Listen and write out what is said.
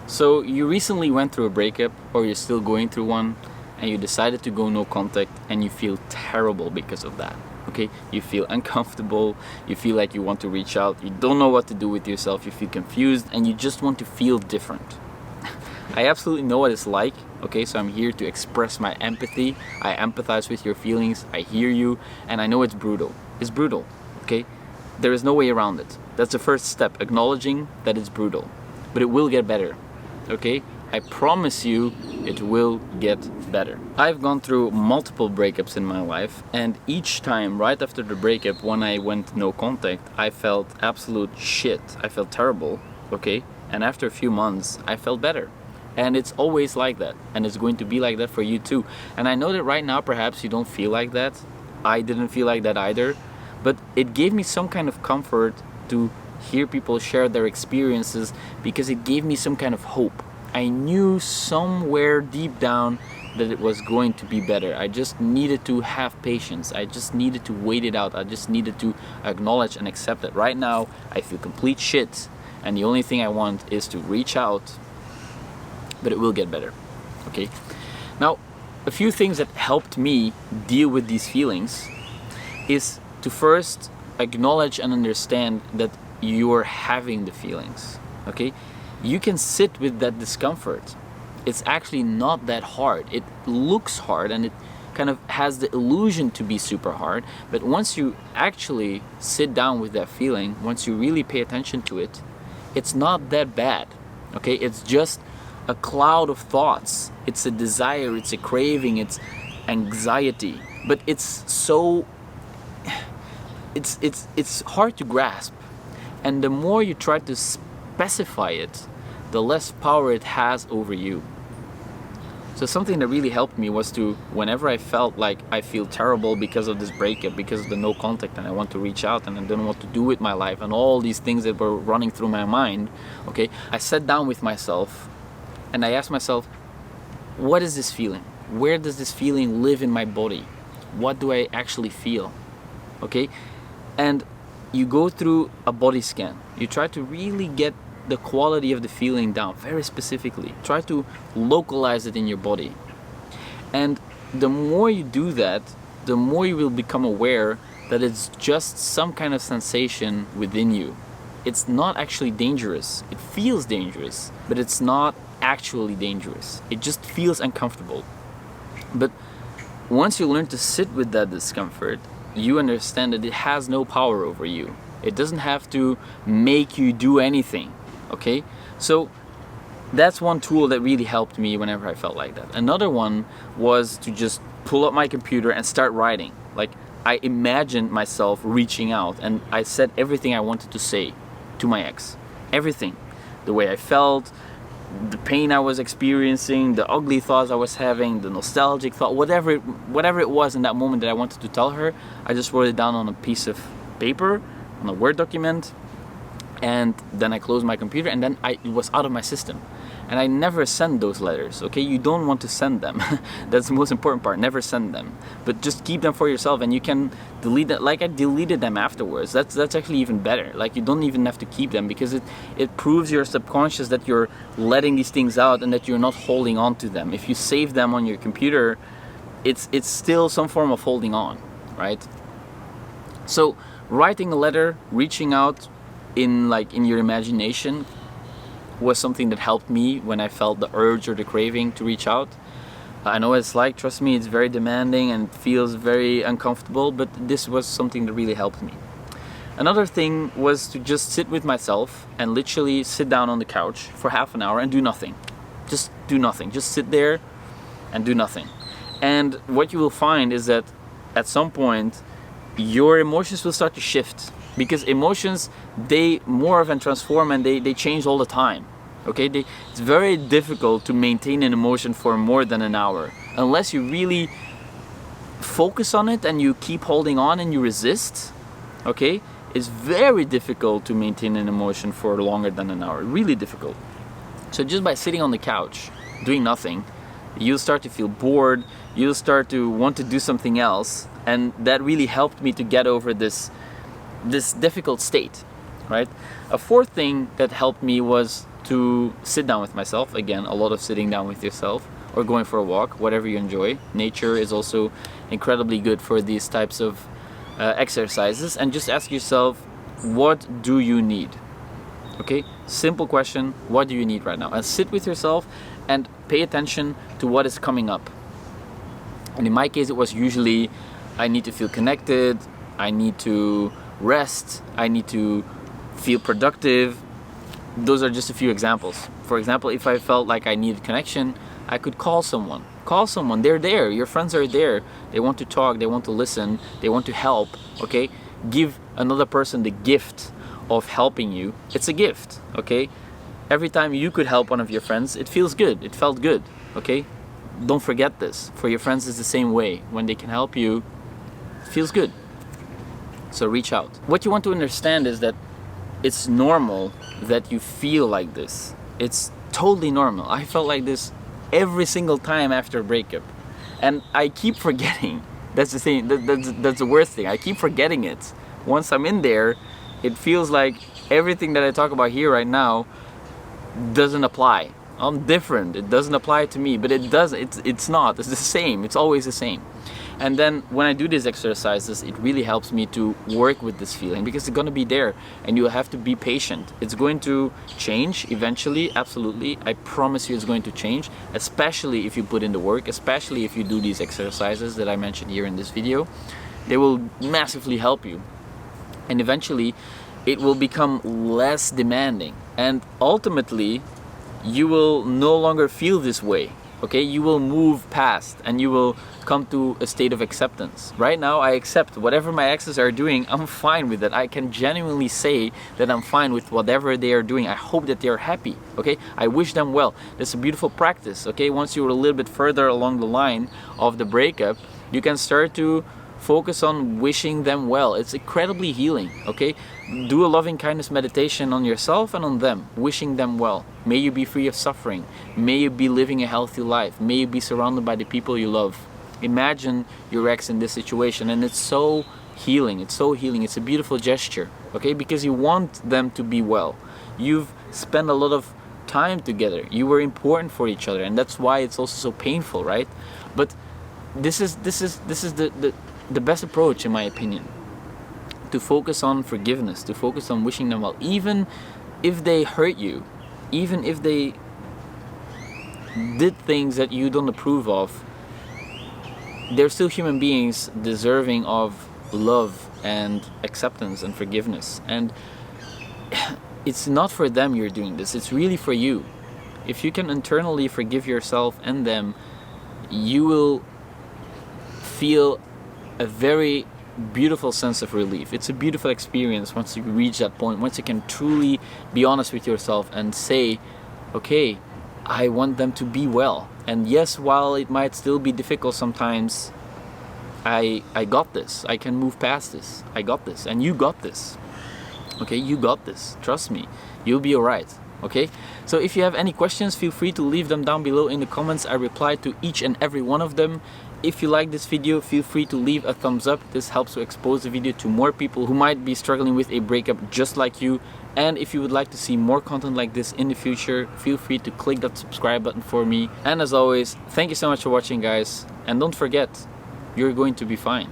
So you recently went through a breakup, or you're still going through one, and you decided to go no contact, and you feel terrible because of that. Okay, you feel uncomfortable, you feel like you want to reach out, you don't know what to do with yourself, you feel confused, and you just want to feel different. I absolutely know what it's like, okay, so I'm here to express my empathy. I empathize with your feelings, I hear you, and I know it's brutal. It's brutal, okay? There is no way around it. That's the first step, acknowledging that it's brutal. But it will get better, okay? I promise you it will get better. I've gone through multiple breakups in my life, and each time right after the breakup, when I went no contact, I felt absolute shit. I felt terrible, okay? And after a few months, I felt better. And it's always like that, and it's going to be like that for you too. And I know that right now perhaps you don't feel like that. I didn't feel like that either, but it gave me some kind of comfort to hear people share their experiences, because it gave me some kind of hope. I knew somewhere deep down that it was going to be better. I just needed to have patience. I just needed to wait it out. I just needed to acknowledge and accept it. Right now, I feel complete shit, and the only thing I want is to reach out, but it will get better, okay? Now, a few things that helped me deal with these feelings is to first acknowledge and understand that you're having the feelings, okay? You can sit with that discomfort. It's actually not that hard. It looks hard, and it kind of has the illusion to be super hard, but once you actually sit down with that feeling, once you really pay attention to it, it's not that bad, okay? It's just a cloud of thoughts. It's a desire, it's a craving, it's anxiety, but it's so it's hard to grasp, and the more you try to specify it, the less power it has over you. So something that really helped me was to, whenever I felt like I feel terrible because of this breakup, because of the no contact, and I want to reach out and I don't know what to do with my life, and all these things that were running through my mind, okay, I sat down with myself and I asked myself, what is this feeling? Where does this feeling live in my body? What do I actually feel? Okay? And you go through a body scan. You try to really get the quality of the feeling down very specifically. Try to localize it in your body. And the more you do that, the more you will become aware that it's just some kind of sensation within you. It's not actually dangerous. It feels dangerous, but it's not actually dangerous. It just feels uncomfortable. But once you learn to sit with that discomfort, you understand that it has no power over you. It doesn't have to make you do anything, okay? So that's one tool that really helped me whenever I felt like that. Another one was to just pull up my computer and start writing. Like, I imagined myself reaching out, and I said everything I wanted to say to my ex. Everything. The way I felt, the pain I was experiencing, the ugly thoughts I was having, the nostalgic thought, whatever it was in that moment that I wanted to tell her, I just wrote it down on a piece of paper, on a Word document, and then I closed my computer, and then it was out of my system. And I never send those letters, okay? You don't want to send them. That's the most important part, never send them. But just keep them for yourself, and you can delete them. Like, I deleted them afterwards. That's actually even better. Like, you don't even have to keep them, because it proves your subconscious that you're letting these things out and that you're not holding on to them. If you save them on your computer, it's still some form of holding on, right? So writing a letter, reaching out in your imagination, was something that helped me when I felt the urge or the craving to reach out. I know what it's like, trust me, it's very demanding and feels very uncomfortable, but this was something that really helped me. Another thing was to just sit with myself and literally sit down on the couch for half an hour and do nothing. Just do nothing. Just sit there and do nothing. And what you will find is that at some point your emotions will start to shift, because emotions, they morph and transform, and they change all the time, okay? It's very difficult to maintain an emotion for more than an hour unless you really focus on it and you keep holding on and you resist, okay? It's very difficult to maintain an emotion for longer than an hour, really difficult. So just by sitting on the couch doing nothing, you'll start to feel bored, you'll start to want to do something else, and that really helped me to get over this difficult state. right? A fourth thing that helped me was to sit down with myself. Again, a lot of sitting down with yourself, or going for a walk, whatever you enjoy. Nature is also incredibly good for these types of exercises. And just ask yourself, what do you need? Okay, simple question, what do you need right now? And sit with yourself and pay attention to what is coming up. And in my case, it was usually, I need to feel connected, I need to rest, I need to feel productive. Those are just a few examples. For example, if I felt like I needed connection, I could call someone. Call someone, they're there, your friends are there. They want to talk, they want to listen, they want to help, okay? Give another person the gift of helping you. It's a gift, okay? Every time you could help one of your friends, it feels good, it felt good, okay? Don't forget this. For your friends, it's the same way. When they can help you, it feels good. So reach out. What you want to understand is that it's normal that you feel like this. It's totally normal. I felt like this every single time after a breakup. And I keep forgetting. That's the thing, that's the worst thing. I keep forgetting it. Once I'm in there, it feels like everything that I talk about here right now doesn't apply. I'm different, it doesn't apply to me, but it does, it's not, it's the same, it's always the same. And then when I do these exercises, it really helps me to work with this feeling, because it's gonna be there and you have to be patient. It's going to change eventually, absolutely. I promise you it's going to change, especially if you put in the work, especially if you do these exercises that I mentioned here in this video. They will massively help you. And eventually it will become less demanding. And ultimately, you will no longer feel this way, okay? You will move past and you will come to a state of acceptance. Right now, I accept whatever my exes are doing. I'm fine with it. I can genuinely say that I'm fine with whatever they are doing. I hope that they are happy, okay? I wish them well. That's a beautiful practice, okay? Once you're a little bit further along the line of the breakup, you can start to focus on wishing them well. It's incredibly healing, okay? Do a loving kindness meditation on yourself and on them, wishing them well. May you be free of suffering. May you be living a healthy life. May you be surrounded by the people you love. Imagine your ex in this situation, and it's so healing. It's so healing. It's a beautiful gesture, okay? Because you want them to be well. You've spent a lot of time together. You were important for each other, and that's why it's also so painful, right? But this is the best approach, in my opinion, to focus on forgiveness, to focus on wishing them well, even if they hurt you, even if they did things that you don't approve of. They're still human beings deserving of love and acceptance and forgiveness. And it's not for them you're doing this, it's really for you. If you can internally forgive yourself and them, you will feel a very beautiful sense of relief. It's a beautiful experience once you reach that point, once you can truly be honest with yourself and say, okay, I want them to be well. And yes, while it might still be difficult sometimes, I got this. I can move past this. I got this. And you got this. Okay, you got this. Trust me. You'll be alright. Okay? So if you have any questions, feel free to leave them down below in the comments. I reply to each and every one of them. If you like this video, feel free to leave a thumbs up. This helps to expose the video to more people who might be struggling with a breakup just like you. And if you would like to see more content like this in the future, feel free to click that subscribe button for me. And as always, thank you so much for watching, guys. And don't forget, you're going to be fine.